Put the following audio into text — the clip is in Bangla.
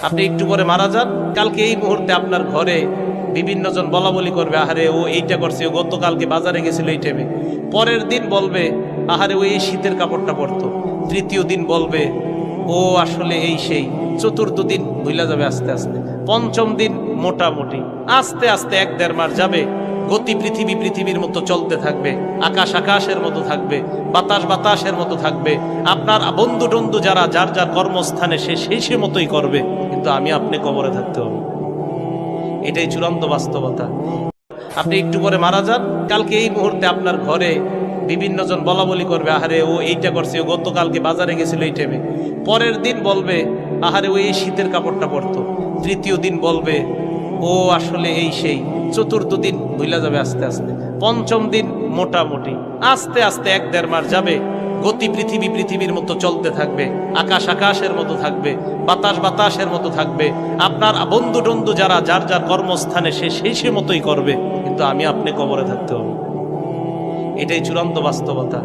আপনি একটু পরে মারা যান, কালকে এই মুহূর্তে আপনার ঘরে বিভিন্ন জন বলা বলি করবে, আহারে ও এইটা করছে, ও গতকালকে বাজারে গেছিল এই টাইমে। পরের দিন বলবে, আহারে ও এই শীতের কাপড়টা পরতো। তৃতীয় দিন বলবে, ও আসলে এই সেই। চতুর্থ দিন ভুলা যাবে আস্তে আস্তে। পঞ্চম দিন মোটামুটি। আস্তে আস্তে 1-1.5 মাস যাবে। গতি পৃথিবীর মতো চলতে থাকবে, আকাশ আকাশের মতো থাকবে, বাতাস বাতাসের মতো থাকবে। আপনার বন্ধু টন্ধু যারা যার যার কর্মস্থানে সে মতোই করবে, কিন্তু আমি আপনি কবরে থাকতে হবে। এটাই চূড়ান্ত বাস্তবতা। আপনি একটু পরে মারা যান, কালকে এই মুহূর্তে আপনার ঘরে বিভিন্ন জন বলা বলি করবে, আহারে ও এইটা করছে, ও গতকালকে বাজারে গেছিল এই টাইমে। পরের দিন বলবে, আহারে ও এই শীতের কাপড়টা পরতো। তৃতীয় দিন বলবে, ও আসলে এই সেই। চতুর্থ দিন ভুলা যাবে আস্তে আস্তে। পঞ্চম দিন মোটামুটি। আস্তে আস্তে 1-1.5 মাস যাবে। গতি পৃথিবীর মতো চলতে থাকবে, আকাশ আকাশের মতো থাকবে, বাতাস বাতাসের মতো থাকবে। আপনার বন্ধু টন্ধু যারা যার যার কর্মস্থানে সে মতোই করবে, কিন্তু আমি আপনি কবরে থাকতে হবে। এটাই চূড়ান্ত বাস্তবতা।